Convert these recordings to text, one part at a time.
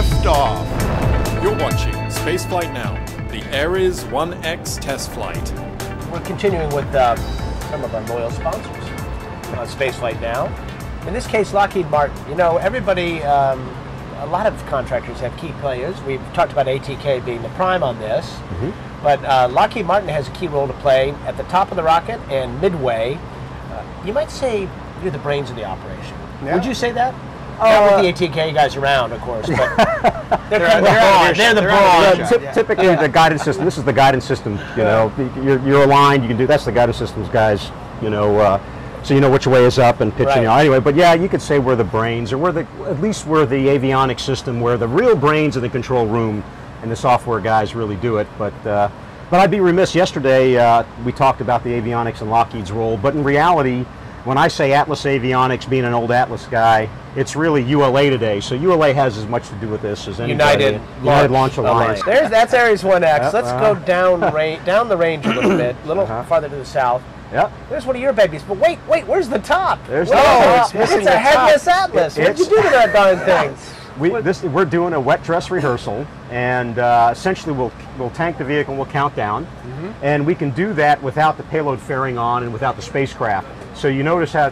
Liftoff! You're watching Spaceflight Now, the Ares 1X test flight. We're continuing with some of our loyal sponsors on Spaceflight Now. In this case, Lockheed Martin. You know, everybody, a lot of contractors have key players. We've talked about ATK being the prime on this, but Lockheed Martin has a key role to play at the top of the rocket and midway. You might say you're the brains of the operation. Yeah. Would you say that? Not with the ATK guys around, of course, but they're the brawn. Typically, the guidance system. This is the guidance system. You know, you're aligned. You can do. That's the guidance systems guys. You know, so you know which way is up and pitching. Right. You know, anyway, but yeah, you could say we're the brains, or at least we're the avionics system, where the real brains in the control room and the software guys really do it. But I'd be remiss. Yesterday, we talked about the avionics and Lockheed's role, but in reality, when I say Atlas Avionics, being an old Atlas guy, it's really ULA today. So ULA has as much to do with this as anybody. United Launch Alliance. That's Ares 1X. Let's go down the range a little bit, a little farther to the south. Yep. There's one of your babies, but wait, where's the top? There's the top. It's a headless Atlas. What'd you do to that darn thing? We're doing a wet dress rehearsal, and essentially we'll tank the vehicle and we'll count down, and we can do that without the payload fairing on and without the spacecraft. So you notice how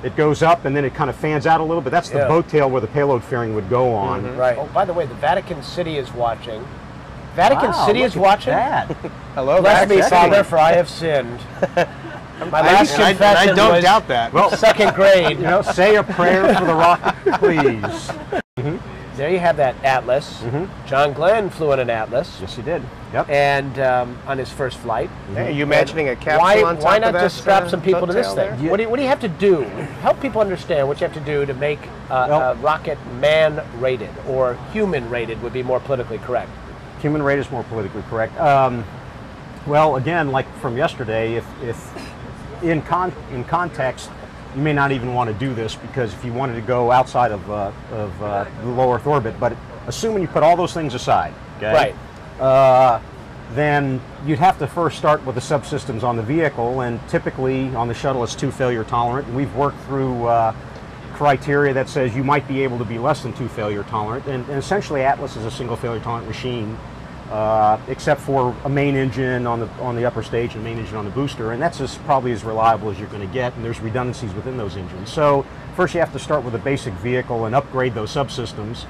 it goes up and then it kind of fans out a little bit. That's the boat tail where the payload fairing would go on. Right. Oh, by the way, the Vatican City is watching. Vatican City is watching? Hello, bless me, Father, for I have sinned. My last confession I don't was doubt that. Well, second grade. You know, say a prayer for the rocket, please. There you have that Atlas. John Glenn flew in an Atlas. Yes, he did. Yep. And on his first flight. Are you imagining a capsule on top why of not that, just strap some people to this thing? Yeah. What do you have to do? Help people understand what you have to do to make a rocket man-rated, or human-rated would be more politically correct. Human-rated is more politically correct. Well, again, like from yesterday, if in context, you may not even want to do this, because if you wanted to go outside of the low Earth orbit, but assuming you put all those things aside, okay, then you'd have to first start with the subsystems on the vehicle, and typically on the shuttle it's 2 failure tolerant. And we've worked through criteria that says you might be able to be less than 2 failure tolerant, and essentially Atlas is a single failure tolerant machine, except for a main engine on the upper stage and main engine on the booster, and that's probably as reliable as you're going to get, and there's redundancies within those engines. So first you have to start with a basic vehicle and upgrade those subsystems,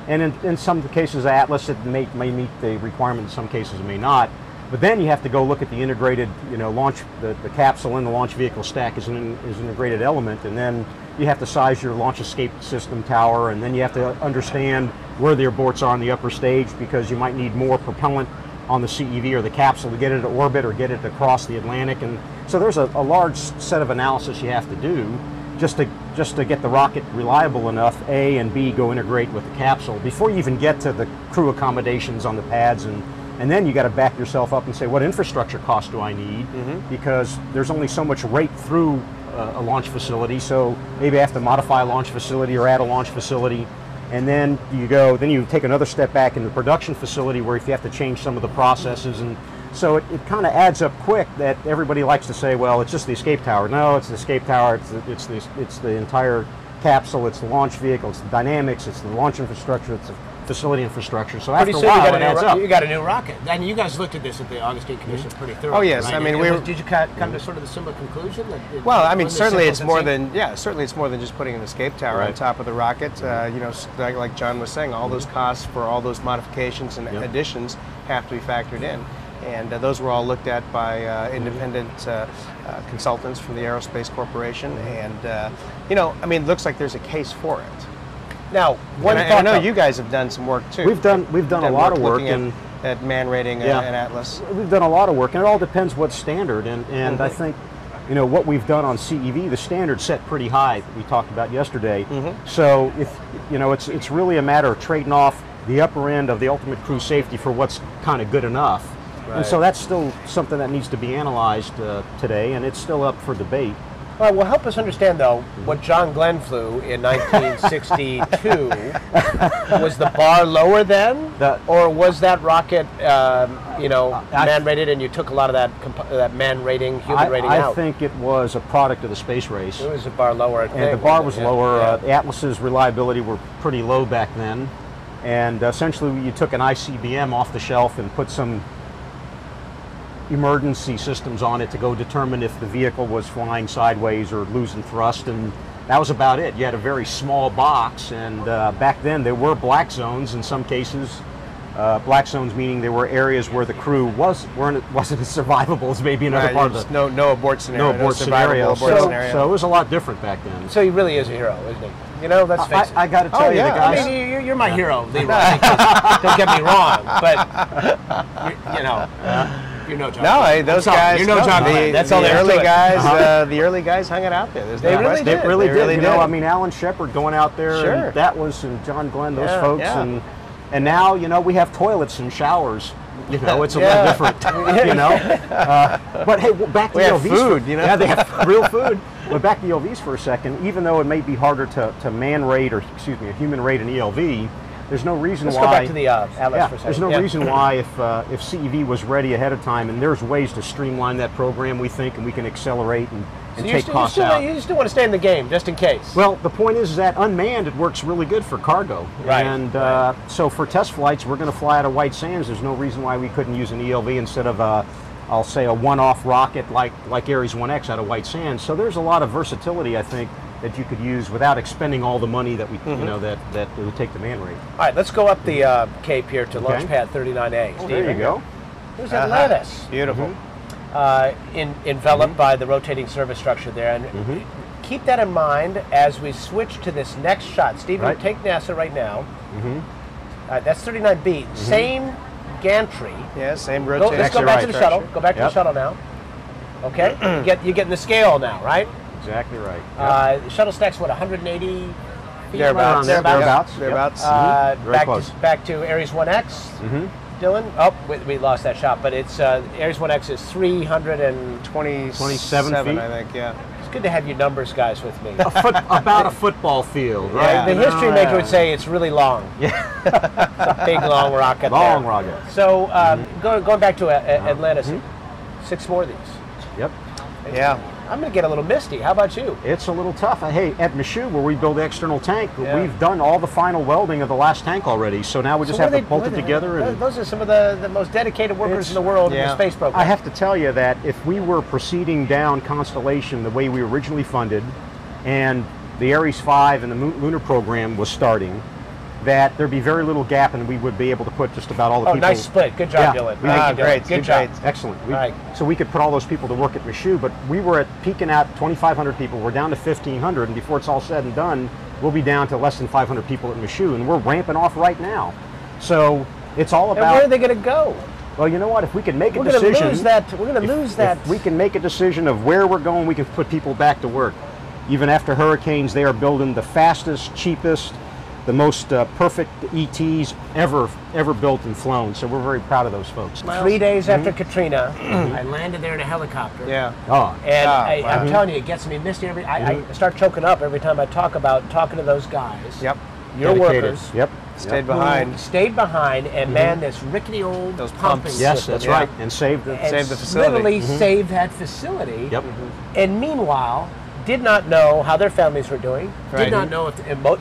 and in some cases Atlas it may meet the requirement, in some cases it may not, but then you have to go look at the integrated, you know, launch, the capsule and the launch vehicle stack is an integrated element, and then you have to size your launch escape system tower, and then you have to understand where the aborts are on the upper stage, because you might need more propellant on the CEV or the capsule to get it to orbit or get it across the Atlantic. And so there's a large set of analysis you have to do just to get the rocket reliable enough, A, and B, go integrate with the capsule before you even get to the crew accommodations on the pads, and then you got to back yourself up and say, what infrastructure cost do I need? Because there's only so much rate through a launch facility, so maybe I have to modify a launch facility or add a launch facility, and then you take another step back in the production facility where if you have to change some of the processes, and so it kind of adds up quick that everybody likes to say, well, it's just the escape tower. No, it's the escape tower, it's the entire capsule, it's the launch vehicle, it's the dynamics, it's the launch infrastructure, it's the facility infrastructure. So after a while, it adds up. You got a new rocket. And you guys looked at this at the Augustine Commission pretty thoroughly. Oh yes, right? I mean did you come to sort of the similar conclusion? Well, I mean, certainly it's more than just putting an escape tower on top of the rocket. You know, like John was saying, all those costs for all those modifications and additions have to be factored in. And those were all looked at by independent consultants from the Aerospace Corporation. And, you know, I mean, it looks like there's a case for it. Now, I know you guys have done some work too. We've done a lot of work at man rating an Atlas. We've done a lot of work, and it all depends what standard. And I think, you know, what we've done on CEV, the standard set pretty high that we talked about yesterday. So if you know, it's really a matter of trading off the upper end of the ultimate crew safety for what's kind of good enough. And so that's still something that needs to be analyzed today, and it's still up for debate. All right, well, help us understand, though, what John Glenn flew in 1962. Was the bar lower then? Or was that rocket, man-rated, and you took a lot of that man rating, human rating out? I think it was a product of the space race. It was a bar lower. And the bar was lower. Atlas's reliability were pretty low back then. And essentially, you took an ICBM off the shelf and put some emergency systems on it to go determine if the vehicle was flying sideways or losing thrust, and that was about it. You had a very small box, and back then there were black zones in some cases. Black zones meaning there were areas where the crew wasn't as survivable as maybe another part of the no abort scenario. No abort scenario. So it was a lot different back then. So he really is a hero, isn't he? You know, let's face it. I got to tell you, the guys. I mean, you're my hero, Leroy. Don't get me wrong, but you know John. No, those guys. You know John. That's all the there early to it. guys. The early guys hung it out there. They really did. They really did. You know, I mean, Alan Shepard going out there. Sure. And that was, and John Glenn, those folks, and now we have toilets and showers. It's a little different. But hey, back to the LVs. Food. Yeah, they have real food. But back to the ELVs for a second. Even though it may be harder to man rate, or a human rate an ELV, there's no reason why. Let's go back to the Atlas for a second. There's no reason why if CEV was ready ahead of time, and there's ways to streamline that program, we think, and we can accelerate and take costs out. You still want to stay in the game, just in case. Well, the point is that unmanned, it works really good for cargo. Right. And so for test flights, we're going to fly out of White Sands. There's no reason why we couldn't use an ELV instead of I'll say a one-off rocket like Ares 1X out of White Sands. So there's a lot of versatility, I think, that you could use without expending all the money that we, that it would take the man rate. All right, let's go up the Cape here to launch pad 39A. Oh, there you go. There's Atlantis. Beautiful. Enveloped by the rotating service structure there. And keep that in mind as we switch to this next shot. Steve, you take NASA right now. That's 39B. Same gantry. Yeah, same rotating. Let's go back to the shuttle. Go back to the shuttle now. Okay, you're getting the scale now, right? Exactly right. The shuttle stacks, what, 180 feet? Thereabouts. Back to Ares 1X. Dylan? Oh, we lost that shot, but it's Ares 1X is 327 feet, I think. Yeah. It's good to have you numbers guys with me. About a football field, right? The history maker would say it's really long. Yeah. It's a big, long rocket. Long rocket. So going back to Atlantis, 6 more of these. Yep. Yeah. I'm going to get a little misty. How about you? It's a little tough. Hey, at Michoud, where we build the external tank, we've done all the final welding of the last tank already. So now we just have to bolt it together. And those are some of the most dedicated workers in the world in the space program. I have to tell you that if we were proceeding down Constellation the way we originally funded, and the Ares 5 and the lunar program was starting, that there'd be very little gap, and we would be able to put just about all the people. Nice split. Good job, Dylan. Great. Good job. Excellent. So we could put all those people to work at Michoud, but we were peaking at 2,500 people. We're down to 1,500, and before it's all said and done, we'll be down to less than 500 people at Michoud, and we're ramping off right now. So it's all about. And where are they going to go? Well, you know what? If we can make a decision, we're going to lose that. If we can make a decision of where we're going, we can put people back to work. Even after hurricanes, they are building the fastest, cheapest, the most perfect ETs ever built and flown. So we're very proud of those folks. 3 days after Katrina, I landed there in a helicopter. Yeah. And I'm telling you, it gets me misty. I start choking up every time I talk about talking to those guys. Yep. Your workers. Yep. Stayed behind and man, this rickety old those pumping pumps. Yes, system. that's right. And saved the facility. Literally saved that facility. Yep. And meanwhile, did not know how their families were doing. Right. Did not know if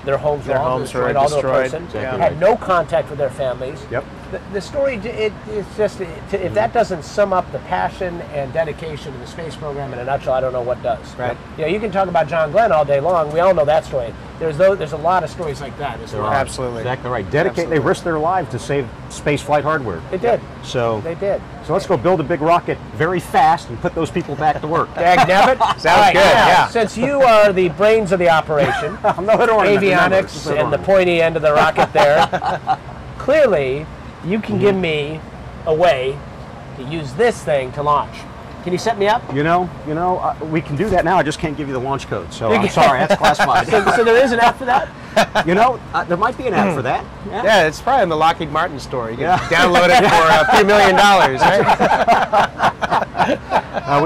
their homes were all destroyed. Exactly. Had no contact with their families. Yep. The story, it's just, if that doesn't sum up the passion and dedication of the space program in a nutshell, I don't know what does. Right. You can talk about John Glenn all day long. We all know that story. There's a lot of stories like that. Absolutely. Exactly right. They risked their lives to save space flight hardware. They did. They did. So let's go build a big rocket very fast and put those people back to work. Dagnabbit. Sounds good. Now, since you are the brains of the operation, avionics and the pointy end of the rocket there, clearly you can give me a way to use this thing to launch. Can you set me up? We can do that now. I just can't give you the launch code. So I'm sorry, that's classified. So there is an app for that? You know, there might be an app for that. Yeah, it's probably in the Lockheed Martin store. You can download it for a few $1 million, right?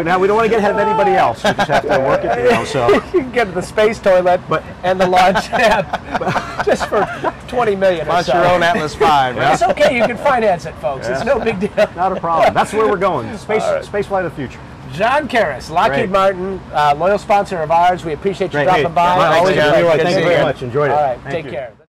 Now we don't want to get ahead of anybody else. We just have to work it, you know. So you can get the space toilet and the launch app just for $20 million. Launch your own Atlas V. Right? It's okay. You can finance it, folks. It's no big deal. not a problem. That's where we're going. Space flight of the future. John Karras, Lockheed Martin, loyal sponsor of ours. We appreciate you dropping by. Always Always a pleasure. great. Thank you very much. Enjoyed it. All right, Thank take you. care.